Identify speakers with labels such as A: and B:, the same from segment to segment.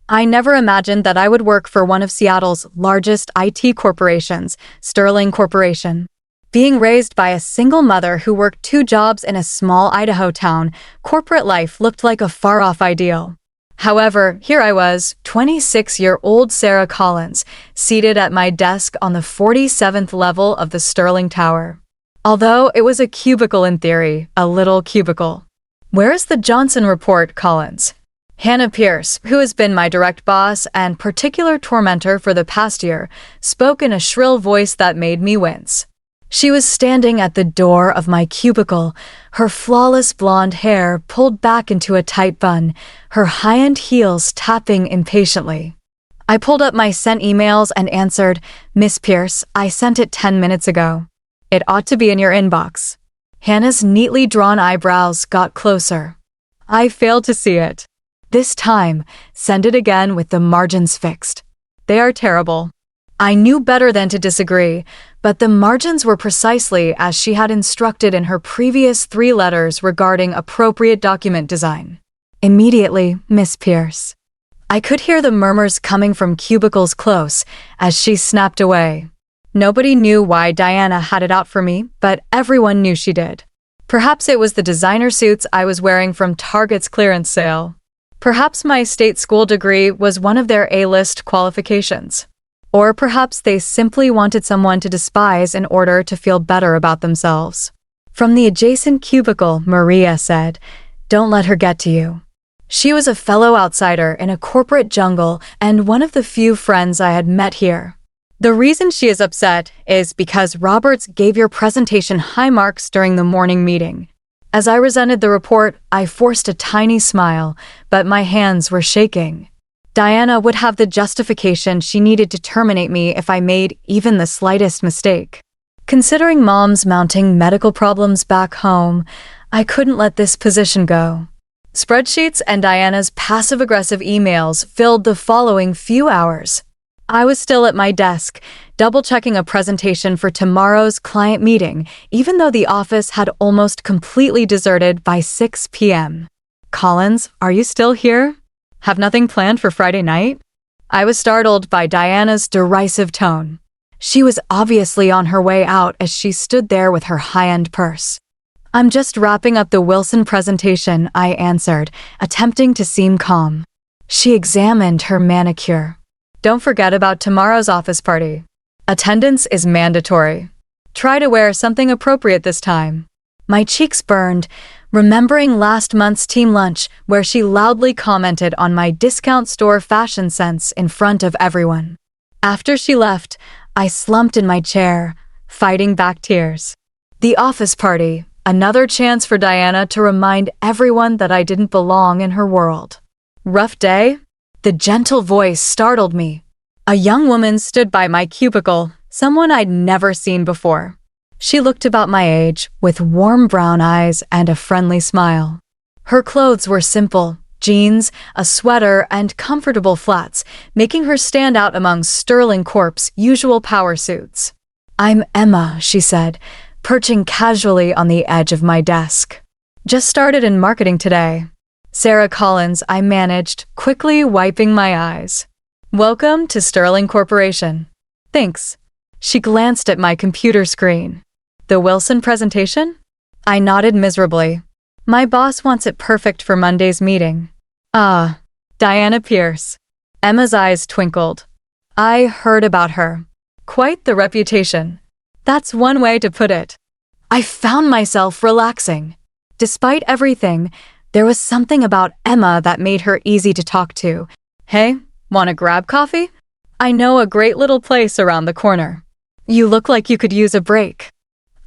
A: I never imagined that I would work for one of Seattle's largest IT corporations, Sterling Corporation. Being raised by a single mother who worked two jobs in a small Idaho town, corporate life looked like a far-off ideal. However, here I was, 26-year-old Sarah Collins, seated at my desk on the 47th level of the Sterling Tower. Although it was a cubicle in theory, a little cubicle. "Where is the Johnson report, Collins?" Hannah Pierce, who has been my direct boss and particular tormentor for the past year, spoke in a shrill voice that made me wince. She was standing at the door of my cubicle, her flawless blonde hair pulled back into a tight bun, her high-end heels tapping impatiently. I pulled up my sent emails and answered, "Miss Pierce, I sent it 10 minutes ago. It ought to be in your inbox." Hannah's neatly drawn eyebrows got closer. "I failed to see it." "This time, send it again with the margins fixed. They are terrible." I knew better than to disagree, but the margins were precisely as she had instructed in her previous 3 letters regarding appropriate document design. "Immediately, Miss Pierce." I could hear the murmurs coming from cubicles close as she snapped away. Nobody knew why Diana had it out for me, but everyone knew she did. Perhaps it was the designer suits I was wearing from Target's clearance sale. Perhaps my state school degree was one of their A-list qualifications. Or perhaps they simply wanted someone to despise in order to feel better about themselves. From the adjacent cubicle, Maria said, "Don't let her get to you." She was a fellow outsider in a corporate jungle and one of the few friends I had met here. "The reason she is upset is because Roberts gave your presentation high marks during the morning meeting." As I resented the report, I forced a tiny smile, but my hands were shaking. Diana would have the justification she needed to terminate me if I made even the slightest mistake. Considering Mom's mounting medical problems back home, I couldn't let this position go. Spreadsheets and Diana's passive-aggressive emails filled the following few hours. I was still at my desk, double-checking a presentation for tomorrow's client meeting, even though the office had almost completely deserted by 6 p.m. "Collins, are you still here? Have nothing planned for Friday night?" I was startled by Diana's derisive tone. She was obviously on her way out as she stood there with her high-end purse. "I'm just wrapping up the Wilson presentation," I answered, attempting to seem calm. She examined her manicure. "Don't forget about tomorrow's office party. Attendance is mandatory. Try to wear something appropriate this time." My cheeks burned, remembering last month's team lunch where she loudly commented on my discount store fashion sense in front of everyone. After she left, I slumped in my chair, fighting back tears. The office party, another chance for Diana to remind everyone that I didn't belong in her world. "Rough day?" The gentle voice startled me. A young woman stood by my cubicle, someone I'd never seen before. She looked about my age, with warm brown eyes and a friendly smile. Her clothes were simple, jeans, a sweater, and comfortable flats, making her stand out among Sterling Corp's usual power suits. "I'm Emma," she said, perching casually on the edge of my desk. "Just started in marketing today." "Sarah Collins," I managed, quickly wiping my eyes. "Welcome to Sterling Corporation." "Thanks." She glanced at my computer screen. "The Wilson presentation?" I nodded miserably. "My boss wants it perfect for Monday's meeting." "Ah, Diana Pierce." Emma's eyes twinkled. "I heard about her. Quite the reputation." That's one way to put it. I found myself relaxing. Despite everything, there was something about Emma that made her easy to talk to. "Hey, wanna grab coffee? I know a great little place around the corner. You look like you could use a break."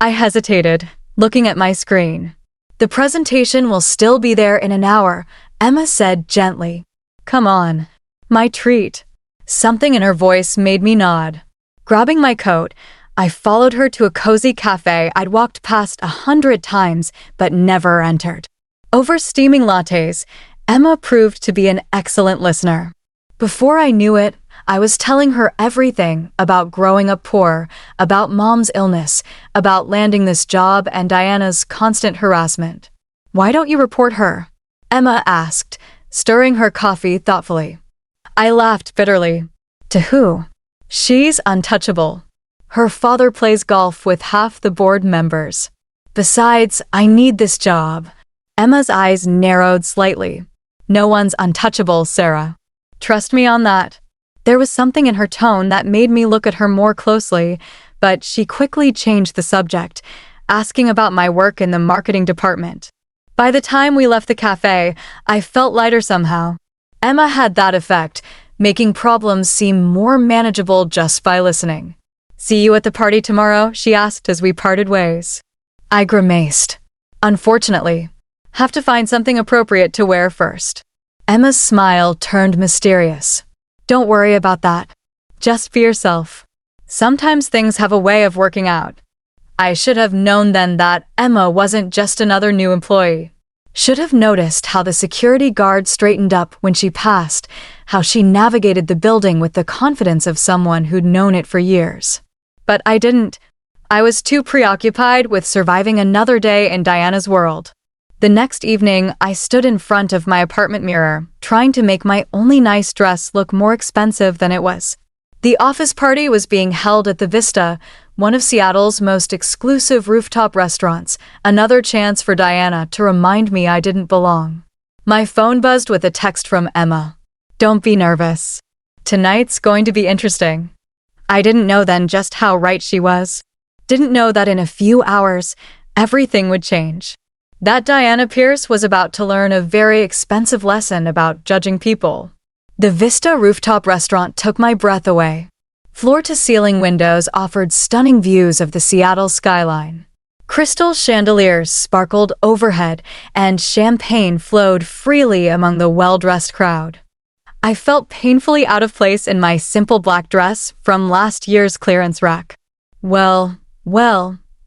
A: I hesitated, looking at my screen. "The presentation will still be there in an hour," Emma said gently. "Come on." My treat. Something in her voice made me nod. Grabbing my coat, I followed her to a cozy cafe I'd walked past 100 times but never entered. Over steaming lattes, Emma proved to be an excellent listener. Before I knew it, I was telling her everything about growing up poor, about Mom's illness, about landing this job and Diana's constant harassment. "Why don't you report her?" Emma asked, stirring her coffee thoughtfully. I laughed bitterly. To who? She's untouchable. Her father plays golf with half the board members. Besides, I need this job. Emma's eyes narrowed slightly. No one's untouchable, Sarah. Trust me on that. There was something in her tone that made me look at her more closely, but she quickly changed the subject, asking about my work in the marketing department. By the time we left the cafe, I felt lighter somehow. Emma had that effect, making problems seem more manageable just by listening. See you at the party tomorrow, she asked as we parted ways. I grimaced. Unfortunately, have to find something appropriate to wear first. Emma's smile turned mysterious. Don't worry about that. Just be yourself. Sometimes things have a way of working out. I should have known then that Emma wasn't just another new employee. Should have noticed how the security guard straightened up when she passed, how she navigated the building with the confidence of someone who'd known it for years. But I didn't. I was too preoccupied with surviving another day in Diana's world. The next evening, I stood in front of my apartment mirror, trying to make my only nice dress look more expensive than it was. The office party was being held at the Vista, one of Seattle's most exclusive rooftop restaurants, another chance for Diana to remind me I didn't belong. My phone buzzed with a text from Emma. Don't be nervous. Tonight's going to be interesting. I didn't know then just how right she was. Didn't know that in a few hours, everything would change. That Diana Pierce was about to learn a very expensive lesson about judging people. The Vista rooftop restaurant took my breath away. Floor-to-ceiling windows offered stunning views of the Seattle skyline. Crystal chandeliers sparkled overhead, and champagne flowed freely among the well-dressed crowd. I felt painfully out of place in my simple black dress from last year's clearance rack. Well,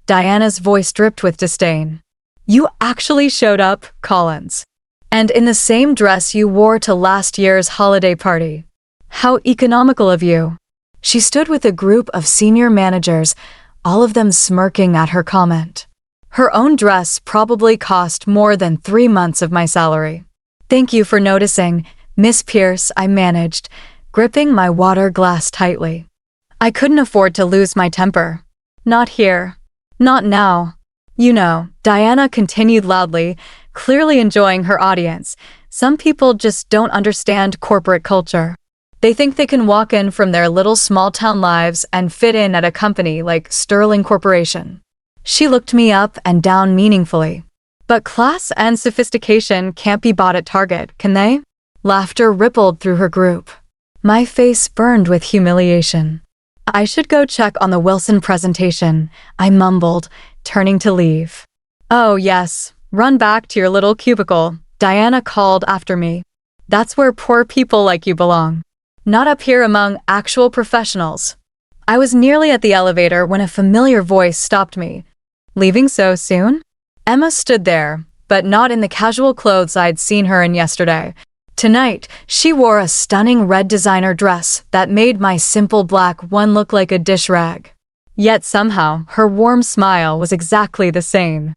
A: Diana's voice dripped with disdain. You actually showed up, Collins. And in the same dress you wore to last year's holiday party. How economical of you. She stood with a group of senior managers, all of them smirking at her comment. Her own dress probably cost more than 3 months of my salary. Thank you for noticing, Miss Pierce, I managed, gripping my water glass tightly. I couldn't afford to lose my temper. Not here. Not now. You know, Diana continued loudly, clearly enjoying her audience. Some people just don't understand corporate culture. They think they can walk in from their little small-town lives and fit in at a company like Sterling Corporation. She looked me up and down meaningfully. But class and sophistication can't be bought at Target, can they? Laughter rippled through her group. My face burned with humiliation. I should go check on the Wilson presentation, I mumbled, turning to leave. Oh yes, run back to your little cubicle, Diana called after me. That's where poor people like you belong. Not up here among actual professionals. I was nearly at the elevator when a familiar voice stopped me. Leaving so soon? Emma stood there, but not in the casual clothes I'd seen her in yesterday. Tonight, she wore a stunning red designer dress that made my simple black one look like a dish rag. Yet somehow, her warm smile was exactly the same.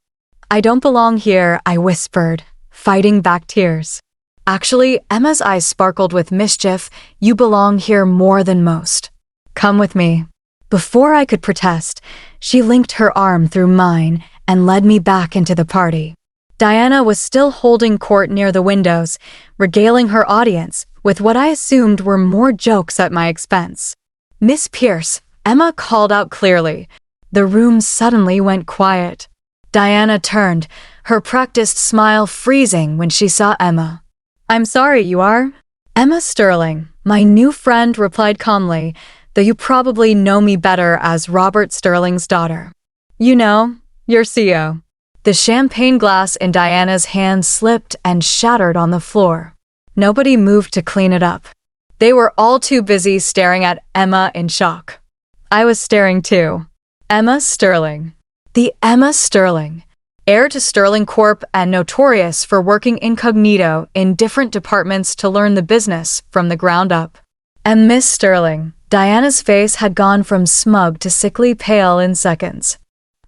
A: I don't belong here, I whispered, fighting back tears. Actually, Emma's eyes sparkled with mischief. You belong here more than most. Come with me. Before I could protest, she linked her arm through mine and led me back into the party. Diana was still holding court near the windows, regaling her audience with what I assumed were more jokes at my expense. Miss Pierce, Emma called out clearly. The room suddenly went quiet. Diana turned, her practiced smile freezing when she saw Emma. I'm sorry, you are? Emma Sterling, my new friend, replied calmly, though you probably know me better as Robert Sterling's daughter. You know, your CEO. The champagne glass in Diana's hand slipped and shattered on the floor. Nobody moved to clean it up. They were all too busy staring at Emma in shock. I was staring too. Emma Sterling. The Emma Sterling. Heir to Sterling Corp and notorious for working incognito in different departments to learn the business from the ground up. And Miss Sterling, Diana's face had gone from smug to sickly pale in seconds.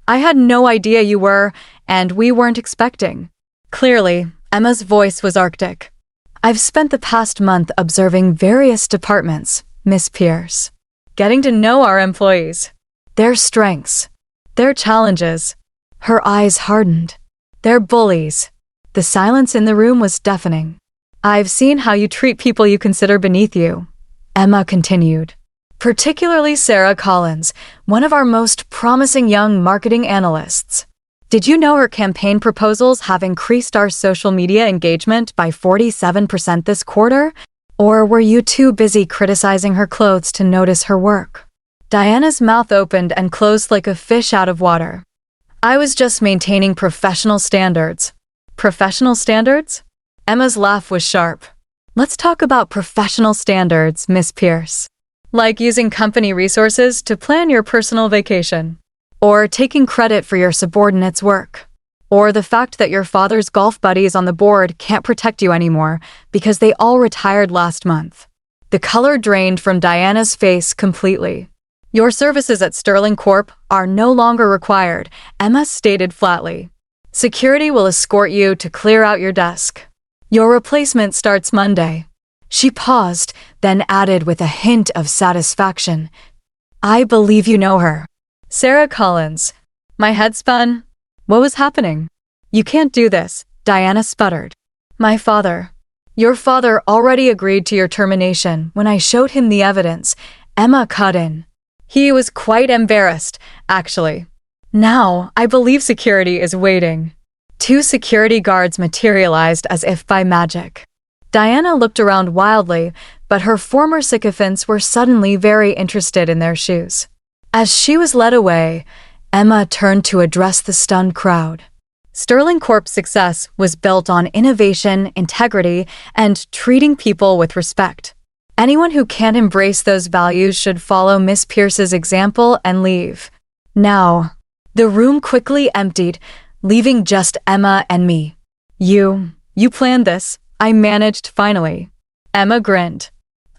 A: I had no idea you were, and we weren't expecting. Clearly, Emma's voice was arctic. I've spent the past month observing various departments, Miss Pierce. Getting to know our employees. Their strengths. Their challenges. Her eyes hardened. Their bullies. The silence in the room was deafening. I've seen how you treat people you consider beneath you, Emma continued. Particularly Sarah Collins, one of our most promising young marketing analysts. Did you know her campaign proposals have increased our social media engagement by 47% this quarter? Or were you too busy criticizing her clothes to notice her work? Diana's mouth opened and closed like a fish out of water. I was just maintaining professional standards. Professional standards? Emma's laugh was sharp. Let's talk about professional standards, Miss Pierce. Like using company resources to plan your personal vacation. Or taking credit for your subordinate's work. Or the fact that your father's golf buddies on the board can't protect you anymore because they all retired last month. The color drained from Diana's face completely. Your services at Sterling Corp are no longer required, Emma stated flatly. Security will escort you to clear out your desk. Your replacement starts Monday. She paused, then added with a hint of satisfaction. I believe you know her. Sarah Collins. My head spun. What was happening? You can't do this, Diana sputtered. My father. Your father already agreed to your termination when I showed him the evidence, Emma cut in. He was quite embarrassed, actually. Now, I believe security is waiting. 2 security guards materialized as if by magic. Diana looked around wildly, but her former sycophants were suddenly very interested in their shoes. As she was led away, Emma turned to address the stunned crowd. Sterling Corp's success was built on innovation, integrity, and treating people with respect. Anyone who can't embrace those values should follow Miss Pierce's example and leave. Now, the room quickly emptied, leaving just Emma and me. You planned this, I managed finally. Emma grinned.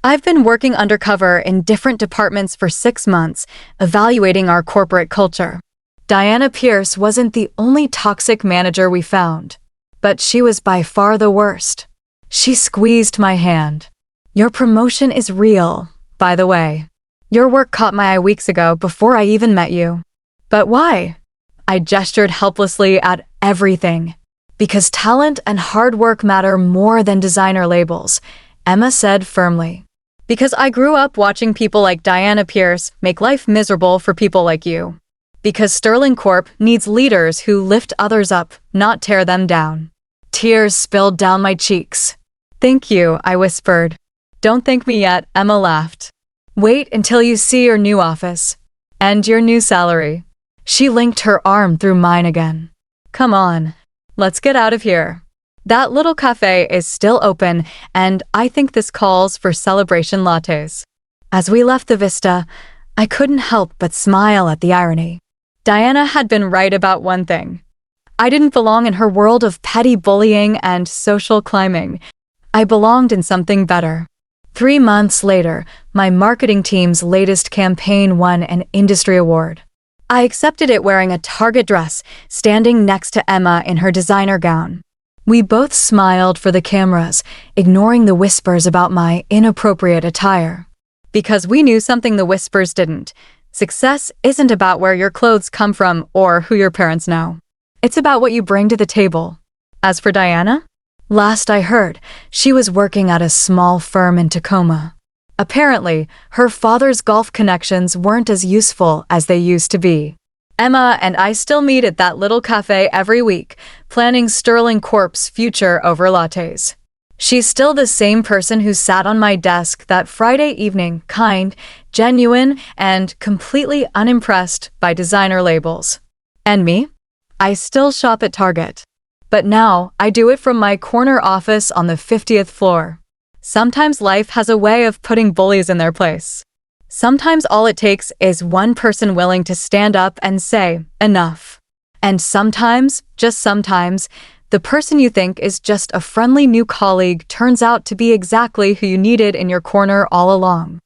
A: I've been working undercover in different departments for 6 months, evaluating our corporate culture. Diana Pierce wasn't the only toxic manager we found, but she was by far the worst. She squeezed my hand. Your promotion is real, by the way. Your work caught my eye weeks ago before I even met you. But why? I gestured helplessly at everything. Because talent and hard work matter more than designer labels, Emma said firmly. Because I grew up watching people like Diana Pierce make life miserable for people like you. Because Sterling Corp needs leaders who lift others up, not tear them down. Tears spilled down my cheeks. Thank you, I whispered. Don't thank me yet, Emma laughed. Wait until you see your new office. And your new salary. She linked her arm through mine again. Come on, let's get out of here. That little cafe is still open, and I think this calls for celebration lattes. As we left the vista, I couldn't help but smile at the irony. Diana had been right about one thing. I didn't belong in her world of petty bullying and social climbing. I belonged in something better. 3 months later, my marketing team's latest campaign won an industry award. I accepted it wearing a Target dress, standing next to Emma in her designer gown. We both smiled for the cameras, ignoring the whispers about my inappropriate attire. Because we knew something the whispers didn't. Success isn't about where your clothes come from or who your parents know. It's about what you bring to the table. As for Diana? Last I heard, she was working at a small firm in Tacoma. Apparently, her father's golf connections weren't as useful as they used to be. Emma and I still meet at that little cafe every week, planning Sterling Corp's future over lattes. She's still the same person who sat on my desk that Friday evening, kind, genuine, and completely unimpressed by designer labels. And me? I still shop at Target. But now, I do it from my corner office on the 50th floor. Sometimes life has a way of putting bullies in their place. Sometimes all it takes is one person willing to stand up and say, enough. And sometimes, just sometimes, the person you think is just a friendly new colleague turns out to be exactly who you needed in your corner all along.